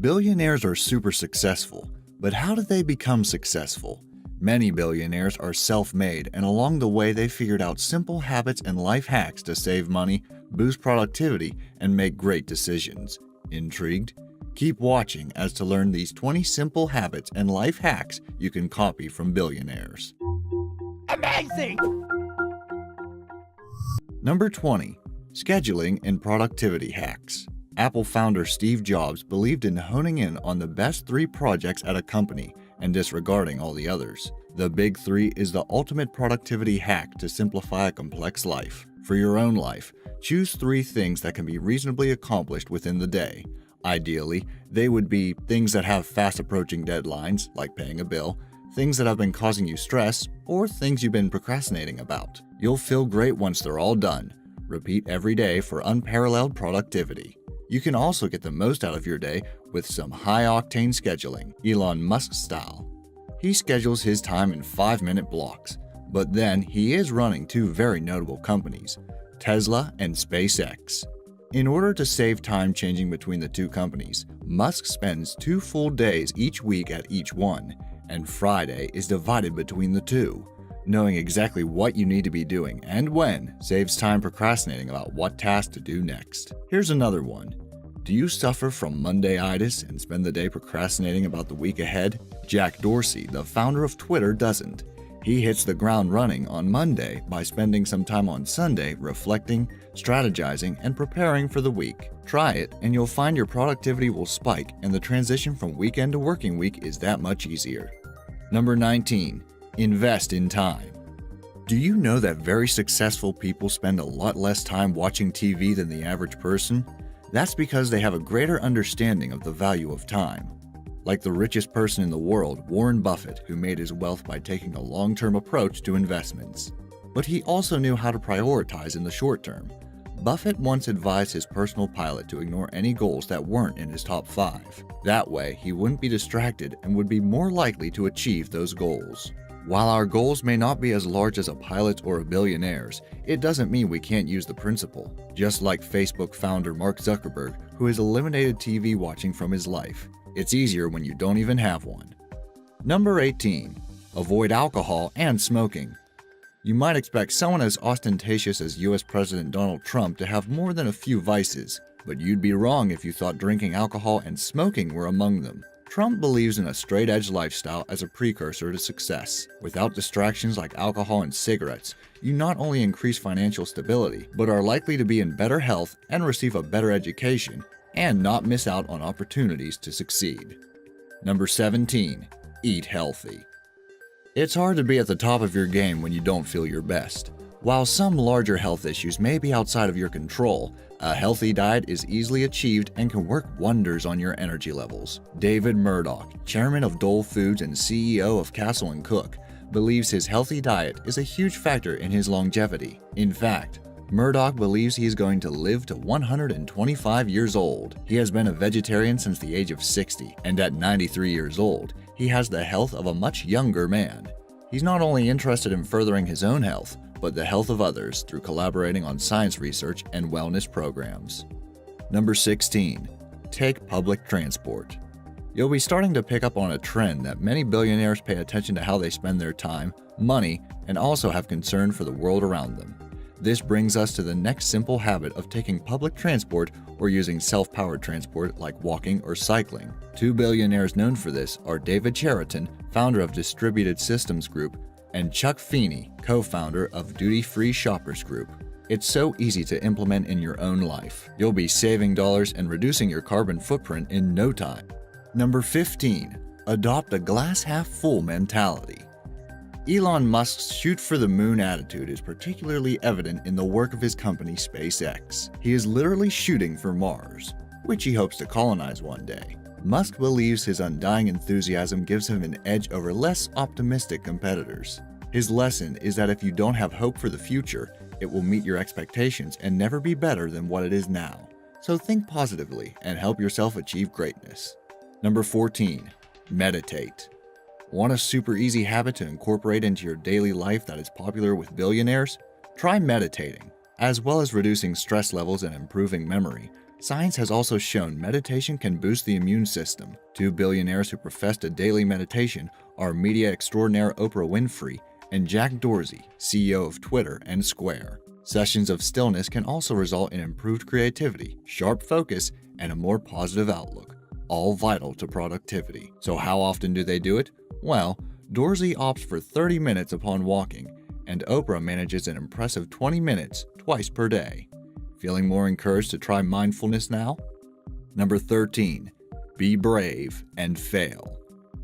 Billionaires are super successful, but how did they become successful? Many billionaires are self-made, and along the way they figured out simple habits and life hacks to save money, boost productivity, and make great decisions. Intrigued? Keep watching as to learn these 20 simple habits and life hacks you can copy from billionaires. Amazing! Number 20. Scheduling and productivity hacks. Apple founder Steve Jobs believed in honing in on the best 3 projects at a company and disregarding all the others. The Big 3 is the ultimate productivity hack to simplify a complex life. For your own life, choose 3 things that can be reasonably accomplished within the day. Ideally, they would be things that have fast approaching deadlines, like paying a bill, things that have been causing you stress, or things you've been procrastinating about. You'll feel great once they're all done. Repeat every day for unparalleled productivity. You can also get the most out of your day with some high-octane scheduling, Elon Musk style. He schedules his time in 5-minute blocks, but then he is running 2 very notable companies, Tesla and SpaceX. In order to save time changing between the 2 companies, Musk spends 2 full days each week at each one, and Friday is divided between the 2. Knowing exactly what you need to be doing and when saves time procrastinating about what task to do next. Here's another one. Do you suffer from Monday-itis and spend the day procrastinating about the week ahead? Jack Dorsey, the founder of Twitter, doesn't. He hits the ground running on Monday by spending some time on Sunday reflecting, strategizing, and preparing for the week. Try it, and you'll find your productivity will spike and the transition from weekend to working week is that much easier. Number 19. Invest in time. Do you know that very successful people spend a lot less time watching TV than the average person? That's because they have a greater understanding of the value of time. Like the richest person in the world, Warren Buffett, who made his wealth by taking a long-term approach to investments. But he also knew how to prioritize in the short term. Buffett once advised his personal pilot to ignore any goals that weren't in his top 5. That way, he wouldn't be distracted and would be more likely to achieve those goals. While our goals may not be as large as a pilot's or a billionaire's, it doesn't mean we can't use the principle. Just like Facebook founder Mark Zuckerberg, who has eliminated TV watching from his life. It's easier when you don't even have one. Number 18. Avoid alcohol and smoking. You might expect someone as ostentatious as US President Donald Trump to have more than a few vices, but you'd be wrong if you thought drinking alcohol and smoking were among them. Trump believes in a straight-edge lifestyle as a precursor to success. Without distractions like alcohol and cigarettes, you not only increase financial stability, but are likely to be in better health and receive a better education, and not miss out on opportunities to succeed. Number 17. Eat healthy. It's hard to be at the top of your game when you don't feel your best. While some larger health issues may be outside of your control, a healthy diet is easily achieved and can work wonders on your energy levels. David Murdoch, chairman of Dole Foods and CEO of Castle & Cook, believes his healthy diet is a huge factor in his longevity. In fact, Murdoch believes he is going to live to 125 years old. He has been a vegetarian since the age of 60, and at 93 years old, he has the health of a much younger man. He's not only interested in furthering his own health, but the health of others through collaborating on science research and wellness programs. Number 16. Take public transport. You'll be starting to pick up on a trend that many billionaires pay attention to how they spend their time, money, and also have concern for the world around them. This brings us to the next simple habit of taking public transport or using self-powered transport like walking or cycling. 2 billionaires known for this are David Cheriton, founder of Distributed Systems Group, and Chuck Feeney, co-founder of Duty Free Shoppers Group. It's so easy to implement in your own life. You'll be saving dollars and reducing your carbon footprint in no time. Number 15. Adopt a glass-half-full mentality. Elon Musk's shoot-for-the-moon attitude is particularly evident in the work of his company SpaceX. He is literally shooting for Mars, which he hopes to colonize one day. Musk believes his undying enthusiasm gives him an edge over less optimistic competitors. His lesson is that if you don't have hope for the future, it will meet your expectations and never be better than what it is now. So think positively and help yourself achieve greatness. Number 14. Meditate. Want a super easy habit to incorporate into your daily life that is popular with billionaires? Try meditating. As well as reducing stress levels and improving memory, Science has also shown meditation can boost the immune system. Two billionaires who professed a daily meditation are media extraordinaire Oprah Winfrey and Jack Dorsey, CEO of Twitter and Square. Sessions of stillness can also result in improved creativity, sharp focus, and a more positive outlook, all vital to productivity. So how often do they do it? Well, Dorsey opts for 30 minutes upon walking, and Oprah manages an impressive 20 minutes twice per day. Feeling more encouraged to try mindfulness now? Number 13. Be brave and fail.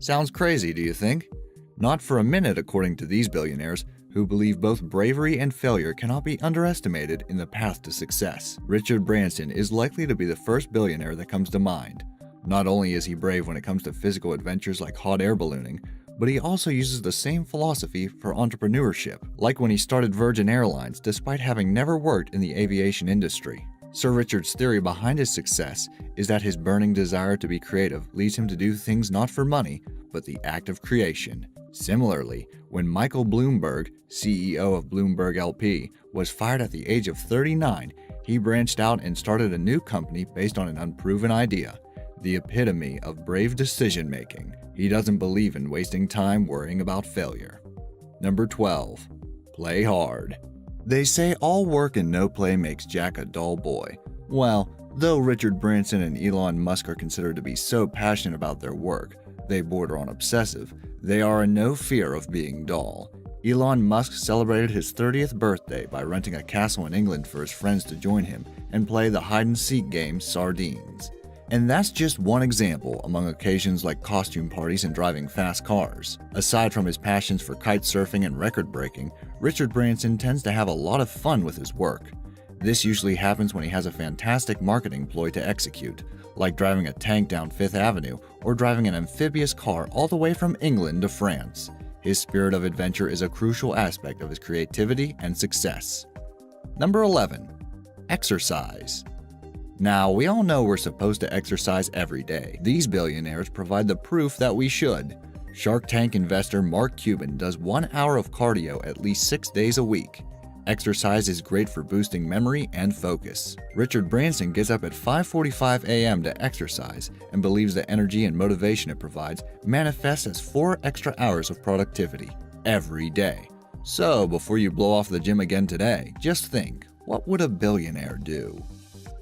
Sounds crazy, do you think? Not for a minute, according to these billionaires, who believe both bravery and failure cannot be underestimated in the path to success. Richard Branson is likely to be the first billionaire that comes to mind. Not only is he brave when it comes to physical adventures like hot air ballooning, but he also uses the same philosophy for entrepreneurship, like when he started Virgin Airlines despite having never worked in the aviation industry. Sir Richard's theory behind his success is that his burning desire to be creative leads him to do things not for money, but the act of creation. Similarly, when Michael Bloomberg, CEO of Bloomberg LP, was fired at the age of 39, he branched out and started a new company based on an unproven idea, the epitome of brave decision-making. He doesn't believe in wasting time worrying about failure. Number 12. Play hard. They say all work and no play makes Jack a dull boy. Well, though Richard Branson and Elon Musk are considered to be so passionate about their work, they border on obsessive, they are in no fear of being dull. Elon Musk celebrated his 30th birthday by renting a castle in England for his friends to join him and play the hide-and-seek game Sardines. And that's just one example among occasions like costume parties and driving fast cars. Aside from his passions for kite surfing and record breaking, Richard Branson tends to have a lot of fun with his work. This usually happens when he has a fantastic marketing ploy to execute, like driving a tank down Fifth Avenue or driving an amphibious car all the way from England to France. His spirit of adventure is a crucial aspect of his creativity and success. Number 11. Exercise. Now, we all know we're supposed to exercise every day. These billionaires provide the proof that we should. Shark Tank investor Mark Cuban does 1 hour of cardio at least 6 days a week. Exercise is great for boosting memory and focus. Richard Branson gets up at 5:45 a.m. to exercise and believes the energy and motivation it provides manifests as 4 extra hours of productivity every day. So, before you blow off the gym again today, just think, what would a billionaire do?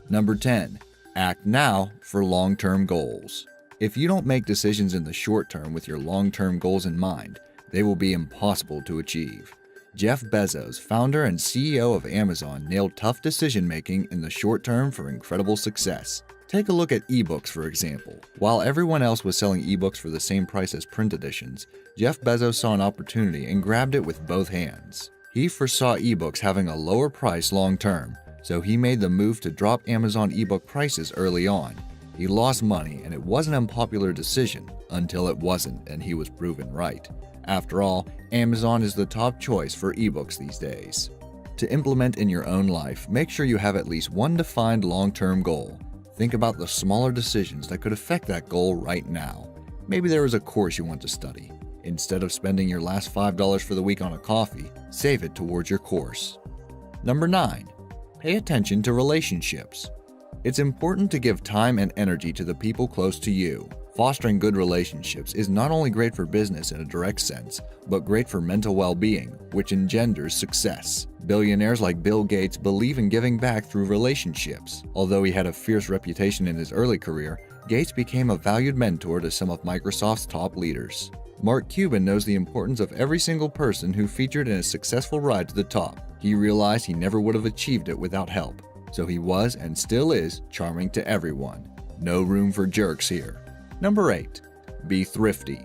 Number 10. Act now for long-term goals. If you don't make decisions in the short term with your long-term goals in mind, they will be impossible to achieve. Jeff Bezos, founder and CEO of Amazon, nailed tough decision-making in the short term for incredible success. Take a look at ebooks, for example. While everyone else was selling ebooks for the same price as print editions, Jeff Bezos saw an opportunity and grabbed it with both hands. He foresaw ebooks having a lower price long-term, so he made the move to drop Amazon ebook prices early on. He lost money, and it was an unpopular decision until it wasn't, and he was proven right. After all, Amazon is the top choice for ebooks these days. To implement in your own life, make sure you have at least one defined long-term goal. Think about the smaller decisions that could affect that goal right now. Maybe there is a course you want to study. Instead of spending your last $5 for the week on a coffee, save it towards your course. Number 9. Pay attention to relationships. It's important to give time and energy to the people close to you. Fostering good relationships is not only great for business in a direct sense, but great for mental well-being, which engenders success. Billionaires like Bill Gates believe in giving back through relationships. Although he had a fierce reputation in his early career, Gates became a valued mentor to some of Microsoft's top leaders. Mark Cuban knows the importance of every single person who featured in a successful ride to the top. He realized he never would have achieved it without help, so he was and still is charming to everyone. No room for jerks here. Number 8. Be thrifty.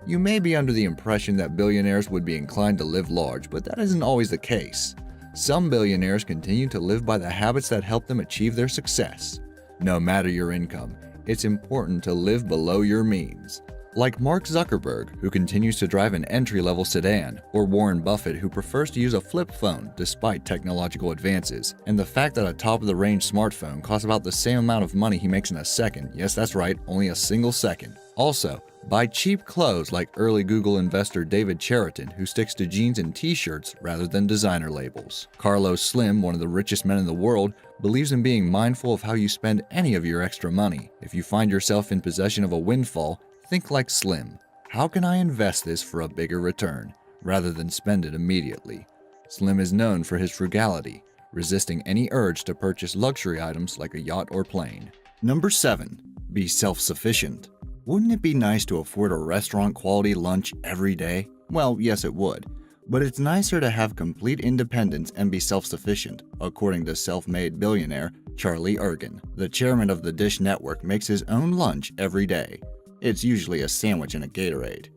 You may be under the impression that billionaires would be inclined to live large, but that isn't always the case. Some billionaires continue to live by the habits that help them achieve their success. No matter your income, it's important to live below your means. Like Mark Zuckerberg, who continues to drive an entry-level sedan, or Warren Buffett, who prefers to use a flip phone despite technological advances, and the fact that a top-of-the-range smartphone costs about the same amount of money he makes in a second. Yes, that's right, only a single second. Also, Buy cheap clothes like early Google investor David Cheriton, who sticks to jeans and t-shirts rather than designer labels. Carlos Slim, one of the richest men in the world, believes in being mindful of how you spend any of your extra money. If you find yourself in possession of a windfall, think like Slim. How can I invest this for a bigger return, rather than spend it immediately? Slim is known for his frugality, resisting any urge to purchase luxury items like a yacht or plane. Number 7. Be self-sufficient. Wouldn't it be nice to afford a restaurant-quality lunch every day? Well, yes it would. But it's nicer to have complete independence and be self-sufficient, according to self-made billionaire Charlie Ergen. The chairman of the Dish Network makes his own lunch every day. It's usually a sandwich and a Gatorade.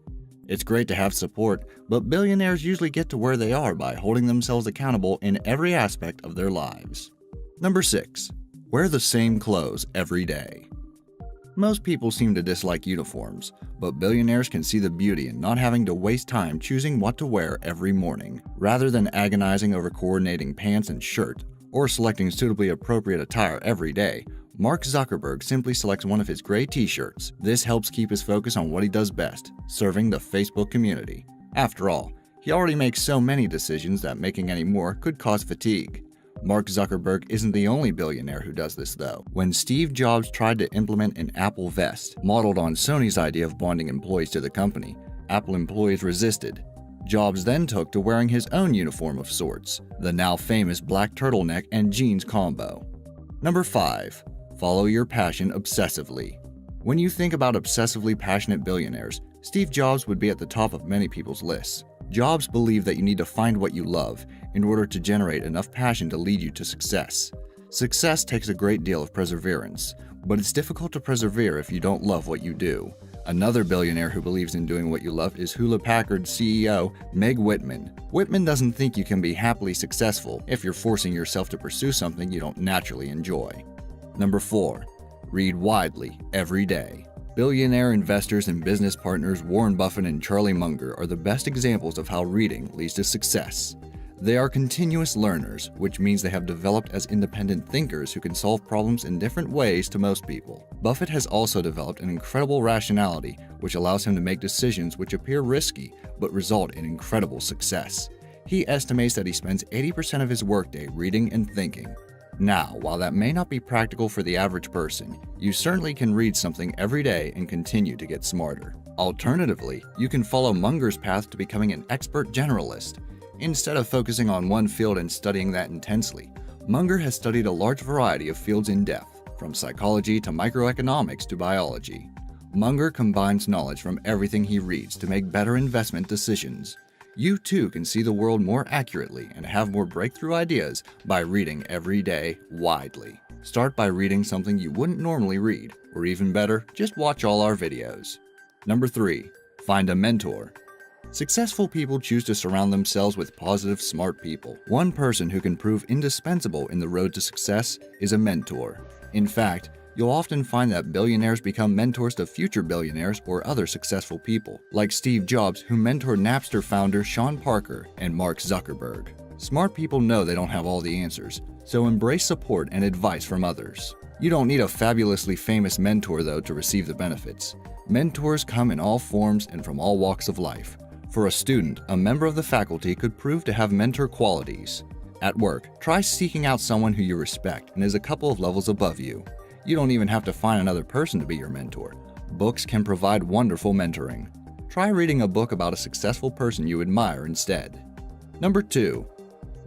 It's great to have support, but billionaires usually get to where they are by holding themselves accountable in every aspect of their lives. Number 6. Wear the same clothes every day. Most people seem to dislike uniforms, but billionaires can see the beauty in not having to waste time choosing what to wear every morning. Rather than agonizing over coordinating pants and shirt, or selecting suitably appropriate attire every day, Mark Zuckerberg simply selects one of his gray t-shirts. This helps keep his focus on what he does best, serving the Facebook community. After all, he already makes so many decisions that making any more could cause fatigue. Mark Zuckerberg isn't the only billionaire who does this, though. When Steve Jobs tried to implement an Apple vest, modeled on Sony's idea of bonding employees to the company, Apple employees resisted. Jobs then took to wearing his own uniform of sorts, the now famous black turtleneck and jeans combo. Number 5. Follow your passion obsessively. When you think about obsessively passionate billionaires, Steve Jobs would be at the top of many people's lists. Jobs believed that you need to find what you love in order to generate enough passion to lead you to success. Success takes a great deal of perseverance, but it's difficult to persevere if you don't love what you do. Another billionaire who believes in doing what you love is Hewlett-Packard CEO Meg Whitman. Whitman doesn't think you can be happily successful if you're forcing yourself to pursue something you don't naturally enjoy. Number 4. Read widely every day. Billionaire investors and business partners Warren Buffett and Charlie Munger are the best examples of how reading leads to success. They are continuous learners, which means they have developed as independent thinkers who can solve problems in different ways to most people. Buffett has also developed an incredible rationality, which allows him to make decisions which appear risky but result in incredible success. He estimates that he spends 80% of his workday reading and thinking. Now, while that may not be practical for the average person, you certainly can read something every day and continue to get smarter. Alternatively, you can follow Munger's path to becoming an expert generalist. Instead of focusing on one field and studying that intensely, Munger has studied a large variety of fields in depth, from psychology to microeconomics to biology. Munger combines knowledge from everything he reads to make better investment decisions. You too can see the world more accurately and have more breakthrough ideas by reading every day widely. Start by reading something you wouldn't normally read, or even better, just watch all our videos. Number 3. Find a mentor. Successful people choose to surround themselves with positive, smart people. One person who can prove indispensable in the road to success is a mentor. In fact, you'll often find that billionaires become mentors to future billionaires or other successful people, like Steve Jobs, who mentored Napster founder Sean Parker and Mark Zuckerberg. Smart people know they don't have all the answers, so embrace support and advice from others. You don't need a fabulously famous mentor, though, to receive the benefits. Mentors come in all forms and from all walks of life. For a student, a member of the faculty could prove to have mentor qualities. At work, try seeking out someone who you respect and is a couple of levels above you. You don't even have to find another person to be your mentor. Books can provide wonderful mentoring. Try reading a book about a successful person you admire instead. Number 2.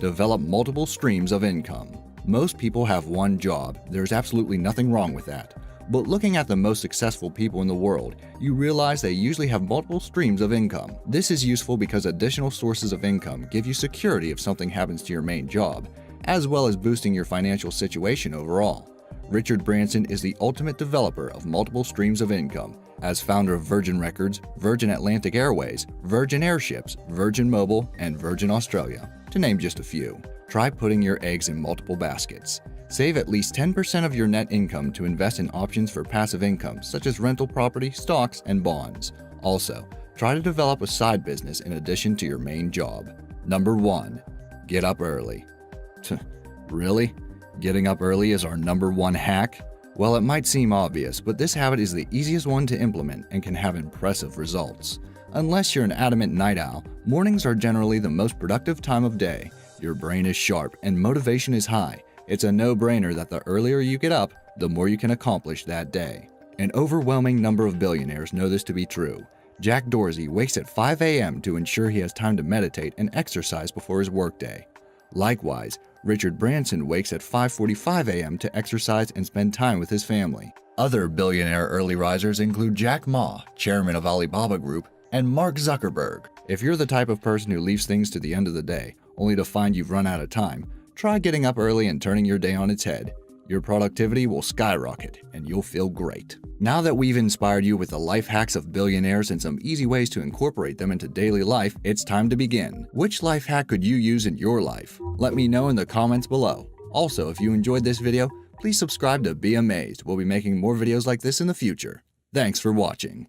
Develop multiple streams of income. Most people have one job. There's absolutely nothing wrong with that. But looking at the most successful people in the world, you realize they usually have multiple streams of income. This is useful because additional sources of income give you security if something happens to your main job, as well as boosting your financial situation overall. Richard Branson is the ultimate developer of multiple streams of income. As founder of Virgin Records, Virgin Atlantic Airways, Virgin Airships, Virgin Mobile, and Virgin Australia, to name just a few. Try putting your eggs in multiple baskets. Save at least 10% of your net income to invest in options for passive income, such as rental property, stocks, and bonds. Also, try to develop a side business in addition to your main job. Number 1. Get up early. Really? Getting up early is our number 1 hack? Well, it might seem obvious, but this habit is the easiest one to implement and can have impressive results. Unless you're an adamant night owl, mornings are generally the most productive time of day. Your brain is sharp and motivation is high. It's a no-brainer that the earlier you get up, the more you can accomplish that day. An overwhelming number of billionaires know this to be true. Jack Dorsey wakes at 5 a.m. to ensure he has time to meditate and exercise before his workday. Likewise, Richard Branson wakes at 5:45 a.m. to exercise and spend time with his family. Other billionaire early risers include Jack Ma, chairman of Alibaba Group, and Mark Zuckerberg. If you're the type of person who leaves things to the end of the day, only to find you've run out of time, try getting up early and turning your day on its head. Your productivity will skyrocket, and you'll feel great. Now that we've inspired you with the life hacks of billionaires and some easy ways to incorporate them into daily life, it's time to begin. Which life hack could you use in your life? Let me know in the comments below. Also, if you enjoyed this video, please subscribe to Be Amazed. We'll be making more videos like this in the future. Thanks for watching.